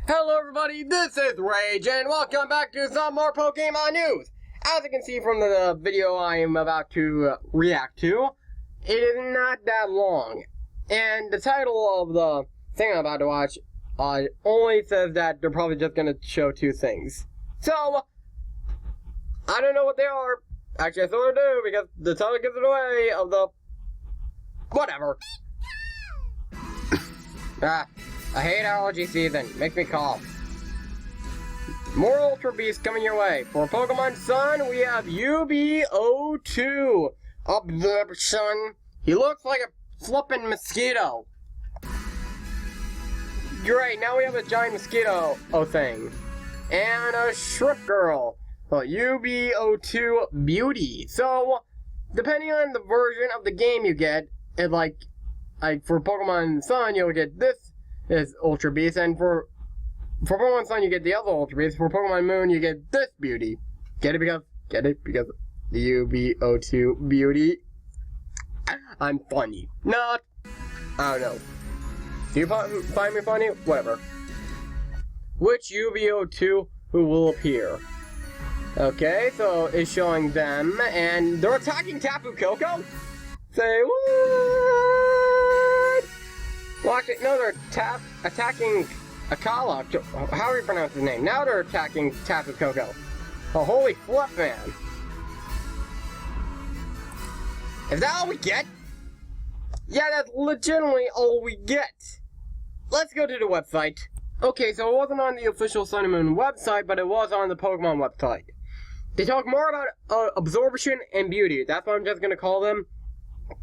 Hello everybody, this is Rage, and welcome back to some more Pokemon news! As you can see from the video I am about to react to, it is not that long. And the title of the thing I'm about to watch only says that they're probably just going to show two things. So, I don't know what they are. Actually, I sort of do, because the title gives it away of the... whatever. I hate allergy season. Makes me cough. More Ultra Beasts coming your way. For Pokemon Sun, we have UB-02. Absorption. He looks like a flippin' mosquito. Great, now we have a giant mosquito thing. And a Shrimp Girl. UB-02 Beauty. So, depending on the version of the game you get, it like for Pokemon Sun, you'll get this is Ultra Beast, and for Pokemon Sun you get the other Ultra Beast. For Pokemon Moon you get this beauty. Get it because the UB-02 Beauty. I'm funny. Not. I don't know. Do you find me funny? Whatever. Which UB-02 who will appear? Okay, so it's showing them, and they're attacking Tapu Koko? Say what? Well, actually, no, they're attacking Akala. How do you pronounce his name? Now they're attacking Tapu Koko. Oh, holy flip, man. Is that all we get? Yeah, that's legitimately all we get. Let's go to the website. Okay, so it wasn't on the official Sun and Moon website, but it was on the Pokemon website. They talk more about absorption and beauty. That's what I'm just going to call them,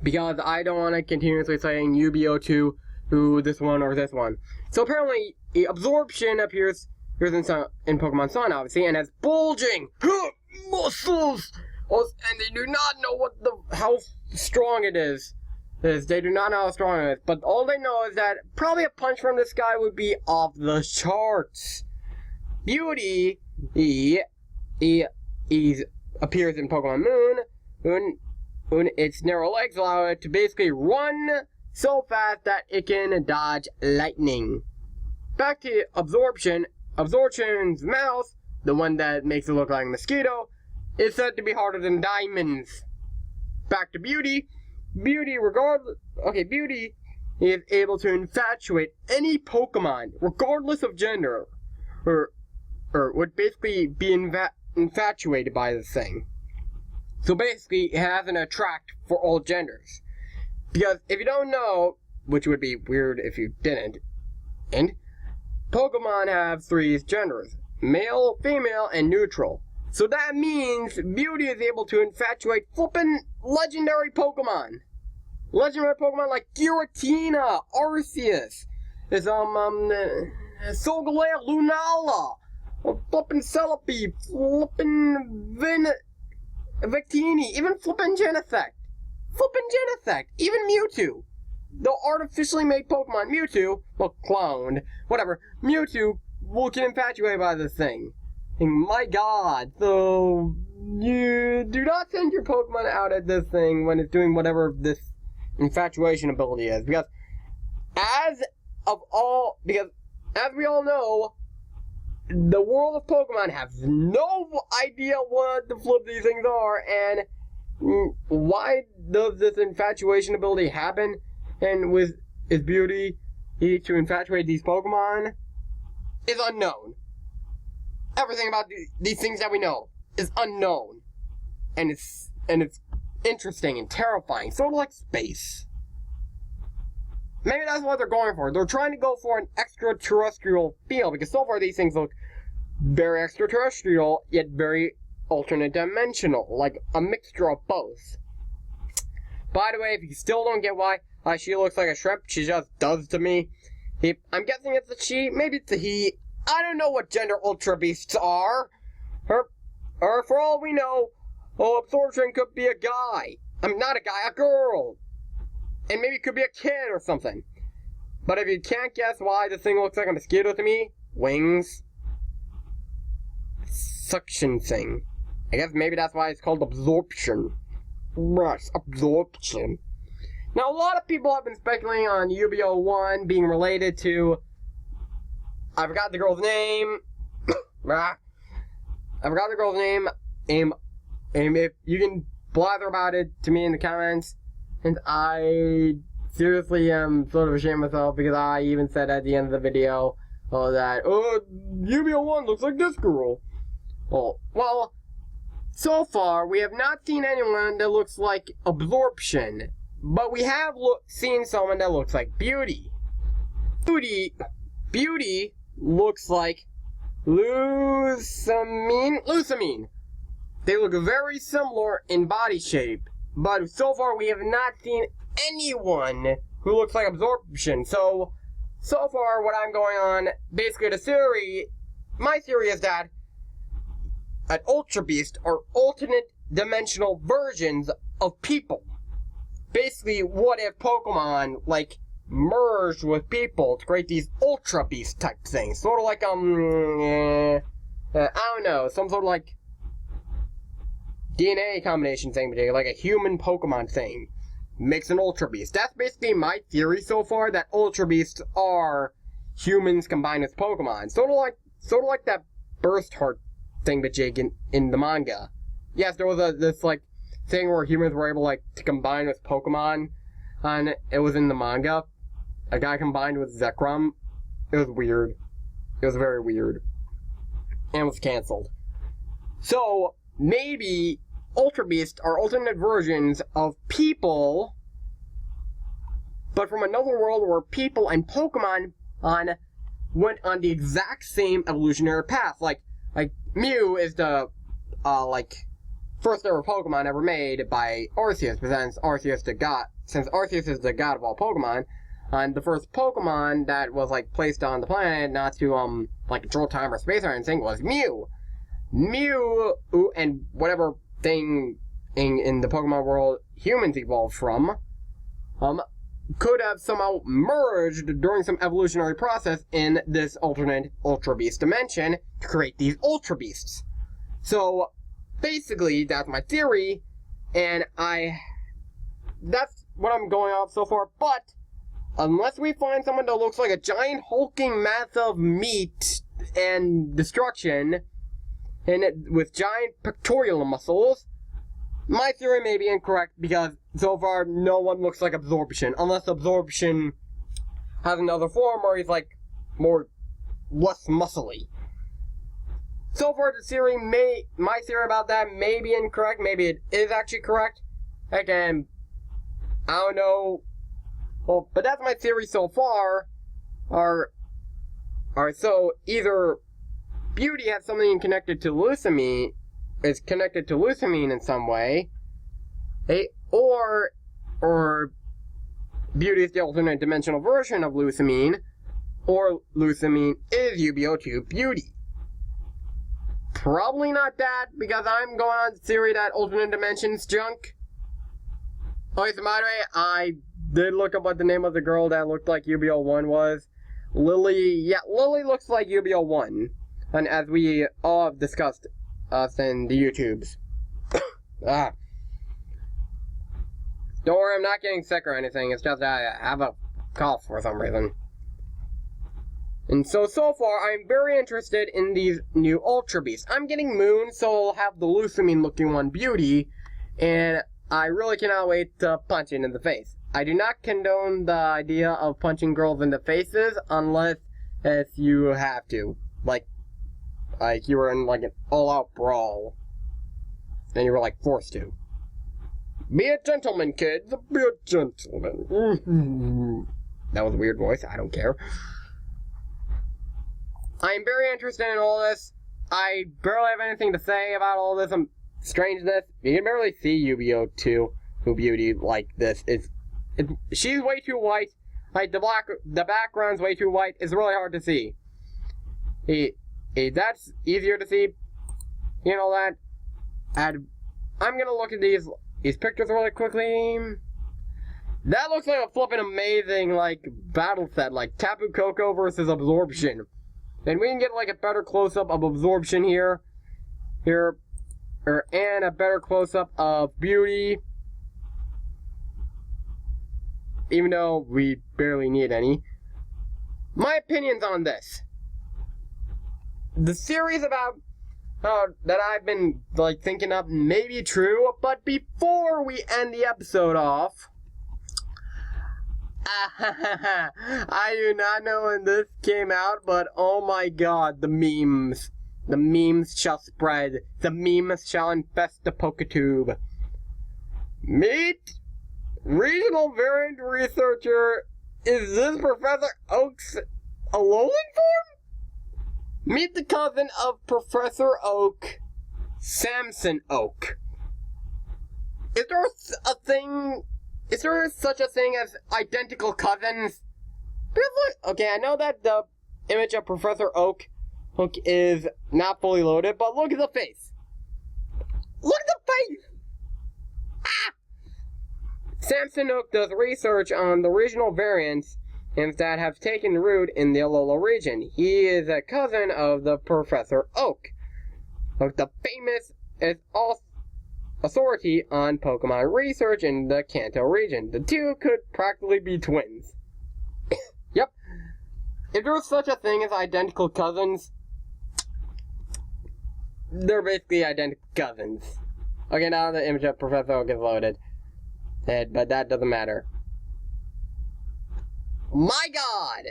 because I don't want to continuously saying UB-02, who this one or this one. So apparently, absorption appears in Pokemon Sun, obviously, and has bulging muscles, and they do not know how strong it is. They do not know how strong it is, but all they know is that probably a punch from this guy would be off the charts. Beauty, he appears in Pokemon Moon. Its narrow legs allow it to basically run so fast that it can dodge lightning. Back to absorption. Absorption's mouth, the one that makes it look like a mosquito, is said to be harder than diamonds. Back to beauty. Beauty is able to infatuate any Pokemon, regardless of gender, or would basically be infatuated by this thing. So basically, it has an attract for all genders. Because if you don't know, which would be weird if you didn't, and Pokemon have three genders: male, female, and neutral. So that means Beauty is able to infatuate flippin' legendary Pokemon. Legendary Pokemon like Giratina, Arceus, is Solgaleo, Lunala, flippin' Celebi, flippin' Victini, even flippin' Genesect. Even Mewtwo. The artificially made Pokemon Mewtwo, well, cloned, whatever, Mewtwo will get infatuated by this thing. And my god, so you do not send your Pokemon out at this thing when it's doing whatever this infatuation ability is. Because as we all know, the world of Pokemon has no idea what the flip these things are, and why does this infatuation ability happen? And with its beauty to infatuate these Pokemon is unknown. Everything about these things that we know is unknown, and it's interesting and terrifying, sort of like space. Maybe that's what they're going for. They're trying to go for an extraterrestrial feel, because so far these things look very extraterrestrial, yet very alternate dimensional, like a mixture of both. By the way, if you still don't get why she looks like a shrimp, she just does to me. I'm guessing it's a she, maybe it's a he. I don't know what gender Ultra Beasts are. Or for all we know, absorption could be a guy. Not a guy, a girl. And maybe it could be a kid or something. But if you can't guess why the thing looks like a mosquito to me, wings, suction thing. I guess maybe that's why it's called absorption. Yes, absorption. Now, a lot of people have been speculating on UB-01 being related to I forgot the girl's name. I forgot the girl's name. If you can blather about it to me in the comments. And I seriously am sort of ashamed of myself because I even said at the end of the video that, UB-01 looks like this girl. Well, so far we have not seen anyone that looks like Absorption, but we have seen someone that looks like Beauty. Beauty looks like Lusamine. They look very similar in body shape, but so far we have not seen anyone who looks like Absorption. So far what I'm going on, basically my theory is that an Ultra Beast are alternate dimensional versions of people. Basically, what if Pokemon, like, merged with people to create these Ultra Beast type things? Sort of like, I don't know, some sort of like DNA combination thing, like a human Pokemon thing. Makes an Ultra Beast. That's basically my theory so far, that Ultra Beasts are humans combined with Pokemon. Sort of like that Burst Heart thing that Jake in the manga. Yes, there was this like thing where humans were able like to combine with Pokemon, and it was in the manga. A guy combined with Zekrom. It was weird. It was very weird. And was cancelled. So maybe Ultra Beasts are alternate versions of people, but from another world where people and Pokemon went on the exact same evolutionary path. Like Mew is the first ever Pokemon ever made by Arceus, but since Arceus is the god of all Pokemon, and the first Pokemon that was like placed on the planet not to control time or space or anything was Mew. Mew and whatever thing in the Pokemon world humans evolved from could have somehow merged during some evolutionary process in this alternate Ultra Beast dimension to create these Ultra Beasts. So basically that's my theory, and that's what I'm going off so far. But unless we find someone that looks like a giant hulking mass of meat and destruction, and with giant pectoral muscles, my theory may be incorrect, because so far no one looks like Absorption, unless Absorption has another form where he's like less muscly. So far my theory about that may be incorrect, maybe it is actually correct. Again, I don't know. Well, but that's my theory so far. So either Beauty has something connected to Lusamine, is connected to Lusamine in some way, or Beauty is the alternate dimensional version of Lusamine, or Lusamine is UB-02 Beauty. Probably not that, because I'm going on the theory that alternate dimensions junk. Oh, so by the way, I did look up what the name of the girl that looked like UB-01 was. Lily. Yeah, Lily looks like UB-01. And as we all have discussed in the YouTubes. Don't worry, I'm not getting sick or anything. It's just that I have a cough for some reason. And so far, I'm very interested in these new Ultra Beasts. I'm getting Moon, so I'll have the Lusamine looking one Beauty. And I really cannot wait to punch it in the face. I do not condone the idea of punching girls in the faces unless you have to. Like you were in like an all-out brawl. And you were like forced to. Be a gentleman, kids. Be a gentleman. That was a weird voice. I don't care. I am very interested in all this. I barely have anything to say about all this strangeness. You can barely see UB-02 Beauty like this. She's way too white. Like the background's way too white. It's really hard to see. That's easier to see. You know that. And I'm gonna look at these pictures really quickly. That looks like a flippin' amazing battle set, like Tapu Koko versus Absorption. And we can get like a better close-up of Absorption here, and a better close-up of Beauty. Even though we barely need any. My opinions on this. the theories about that I've been like thinking up may be true, but before we end the episode off, I do not know when this came out, but oh my god, the memes shall spread, the memes shall infest the PokeTube. Meet regional variant researcher. Is this Professor Oak's Alolan form? Meet the cousin of Professor Oak, Samson Oak. Is there such a thing as identical cousins? Okay, I know that the image of Professor Oak is not fully loaded, but look at the face. Look at the face! Ah! Samson Oak does research on the regional variants that have taken root in the Alola region. He is a cousin of the Professor Oak, the famous authority on Pokemon research in the Kanto region. The two could practically be twins. Yep. If there's such a thing as identical cousins, they're basically identical cousins. Okay, now the image of Professor Oak is loaded. But that doesn't matter. My god!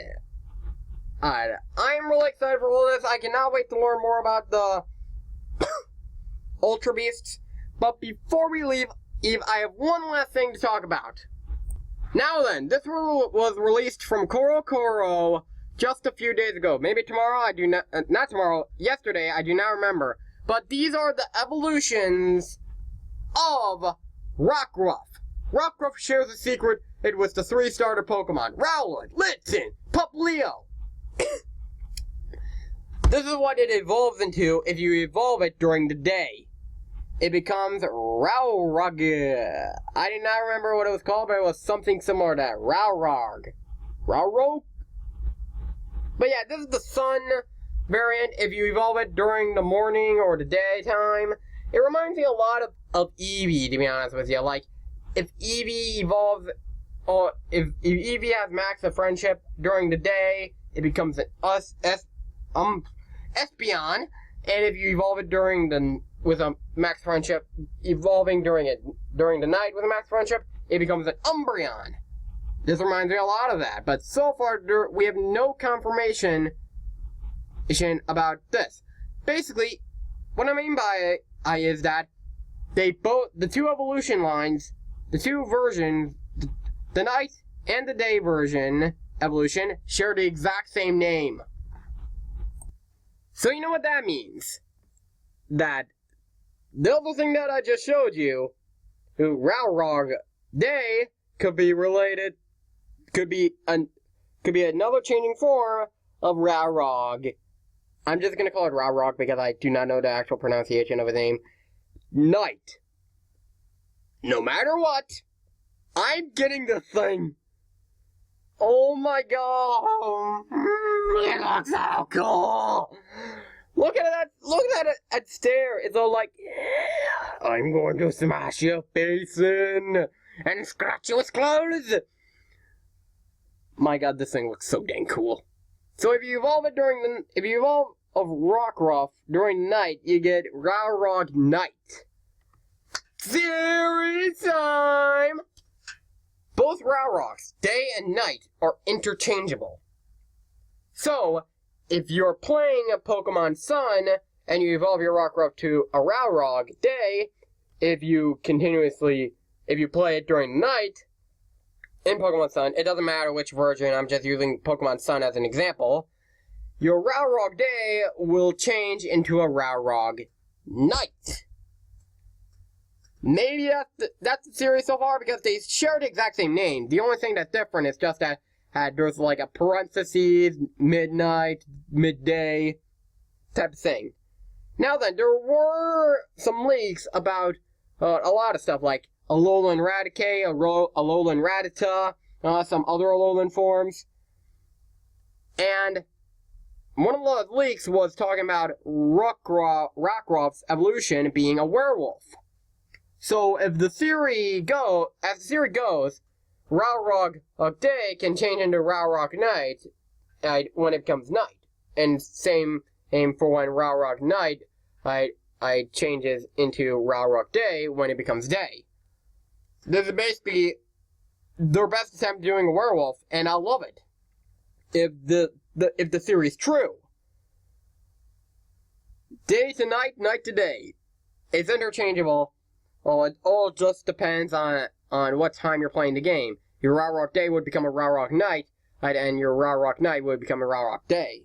Alright, I am really excited for all this. I cannot wait to learn more about the Ultra Beasts. But before we leave, Eve, I have one last thing to talk about. Now then, this was released from Koro just a few days ago. Maybe tomorrow, not tomorrow, yesterday, I do not remember. But these are the evolutions of Rockruff. Rockruff shares a secret. It was the 3 starter Pokemon: Rowlet, Blitzin, Puplio. This is what it evolves into if you evolve it during the day. It becomes Rowrog. I do not remember what it was called, but it was something similar to that. Rowrog. Rowrog? But yeah, this is the Sun variant. If you evolve it during the morning or the daytime, it reminds me a lot of Eevee, to be honest with you. Like, if Eevee evolves, or if Eevee has Max of Friendship during the day, it becomes an Espeon. And if you evolve it with a Max Friendship, evolving during the night with a Max Friendship, it becomes an Umbreon. This reminds me a lot of that, but so far we have no confirmation about this. Basically, what I mean by it is that the two evolution lines, the two versions, the night and the day evolution, share the exact same name. So you know what that means? That the other thing that I just showed you, Rowrog Day, could be related, could be another changing form of Rowrog. I'm just gonna call it Rowrog because I do not know the actual pronunciation of his name. Night. No matter what, I'm getting this thing. Oh my god. It looks so cool. Look at that. Look at that stare. It's all like, yeah, I'm going to smash your face in and scratch your clothes. My god, this thing looks so dang cool. So if you evolve of Rockruff during night, you get Rowrog Night. Theory time! Both Rowrogs, day and night, are interchangeable. So, if you're playing a Pokemon Sun, and you evolve your Rockruff to a Rowrog Day, if you play it during the night, in Pokemon Sun, it doesn't matter which version, I'm just using Pokemon Sun as an example, your Rowrog Day will change into a Rowrog Night. Maybe that's the series so far because they share the exact same name. The only thing that's different is just that there's like a parentheses, midnight, midday type of thing. Now then, there were some leaks about a lot of stuff like Alolan Raticate, Alolan Rattata, some other Alolan forms. And one of those leaks was talking about Rockruff's evolution being a werewolf. So if the theory goes, Rowrog Day can change into Rowrog Night when it becomes night. And aim for when Rowrock Night I changes into Rowrock Day when it becomes day. This is basically their best attempt at doing a werewolf, and I love it. If the theory is true. Day to night, night to day. It's interchangeable. Well, it all just depends on what time you're playing the game. Your Rowrock Day would become a Rowrock Night, and your Rowrock Night would become a Rowrock Day.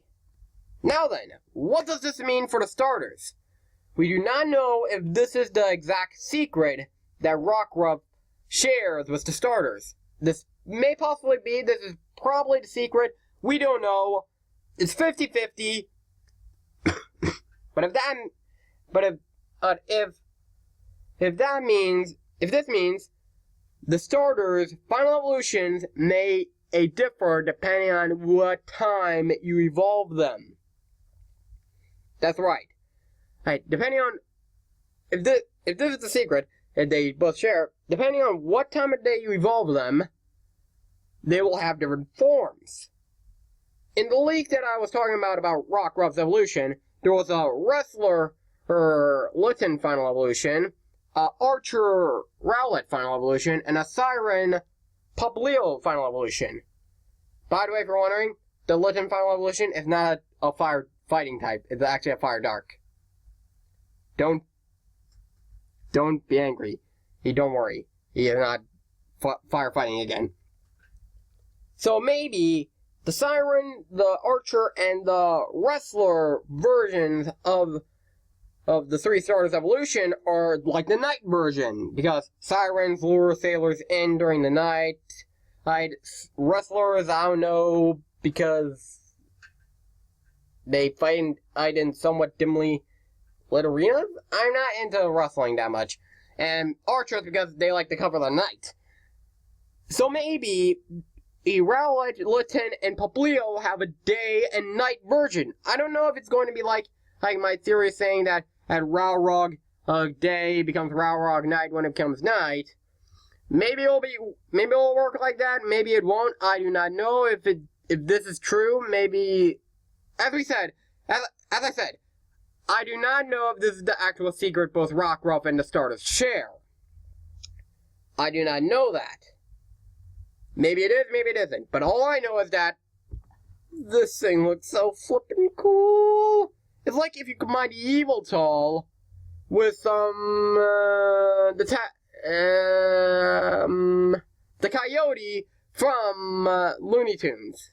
Now then, what does this mean for the starters? We do not know if this is the exact secret that Rockruff shares with the starters. This may possibly be, this is probably the secret, we don't know. It's 50-50. But if this means the starters' final evolutions may differ depending on what time you evolve them. That's right. Right, depending on if this is the secret that they both share, depending on what time of day you evolve them, they will have different forms. In the leak that I was talking about Rockruff's evolution, there was a wrestler or Litten final evolution, a archer Rowlet final evolution, and a siren Poplio final evolution. By the way, if you're wondering, the Litten final evolution is not a fire fighting type. It's actually a fire dark. Don't be angry. Don't worry. He is not firefighting again. So maybe the siren, the archer, and the wrestler versions of the three starters evolution are like the night version, because sirens lure sailors in during the night. Wrestlers, I don't know, because they fight in somewhat dimly lit arenas. I'm not into wrestling that much. And archers, because they like to cover the night. So maybe Rowlet, Litten, and Poplio have a day and night version. I don't know if it's going to be like my theory is saying that at Rowrog day becomes Rowrog night when it becomes night. Maybe it'll work like that. Maybe it won't. I do not know if this is true. Maybe, as I said, I do not know if this is the actual secret both Rockruff and the starters share. I do not know that. Maybe it is, maybe it isn't. But all I know is that this thing looks so flippin' cool. It's like if you combine Yveltal with the coyote from Looney Tunes.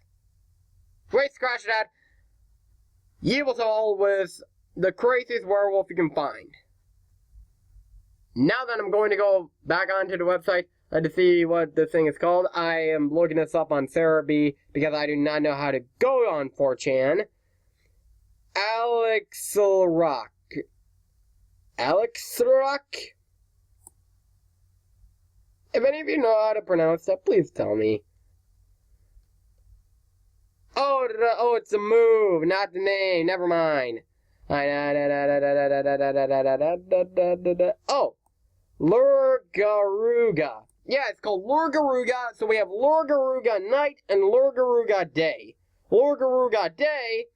Great scratch that. Yveltal with the craziest werewolf you can find. Now that I'm going to go back onto the website to see what this thing is called. I am looking this up on Cerebi because I do not know how to go on 4chan. Alexrock. If any of you know how to pronounce that, please tell me. Oh, it's a move, not the name. Never mind. Oh, Lurgaruga. Yeah, it's called Lurgaruga. So we have Lurgaruga Night and Lurgaruga Day. Lurgaruga Day.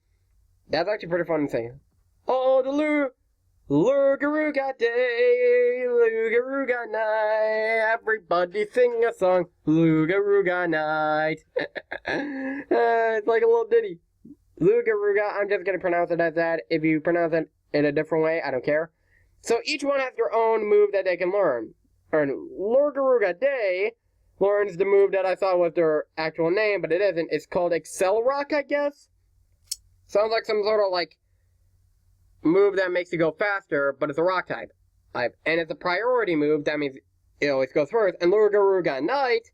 That's actually pretty fun to say. Oh, the Lurgaruga Day, Lurgaruga Night. Everybody sing a song. Lurgaruga Night. It's like a little ditty. Lurgaruga. I'm just gonna pronounce it as that. If you pronounce it in a different way, I don't care. So each one has their own move that they can learn. And Lurgaruga Day learns the move that I thought was their actual name, but it isn't. It's called Accelrock, I guess. Sounds like some sort of like move that makes you go faster, but it's a rock type. And it's a priority move. That means it always goes first. And Lurgaruga Night,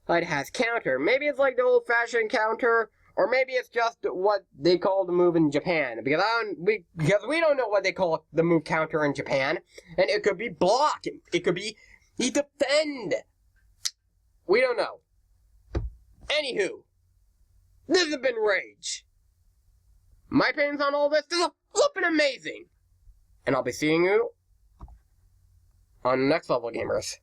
it has counter. Maybe it's like the old-fashioned counter, or maybe it's just what they call the move in Japan. Because we don't know what they call the move counter in Japan. And it could be block. It could be defend. We don't know. Anywho, this has been Rage. My opinions on all this is flippin' amazing. And I'll be seeing you on the next level, gamers.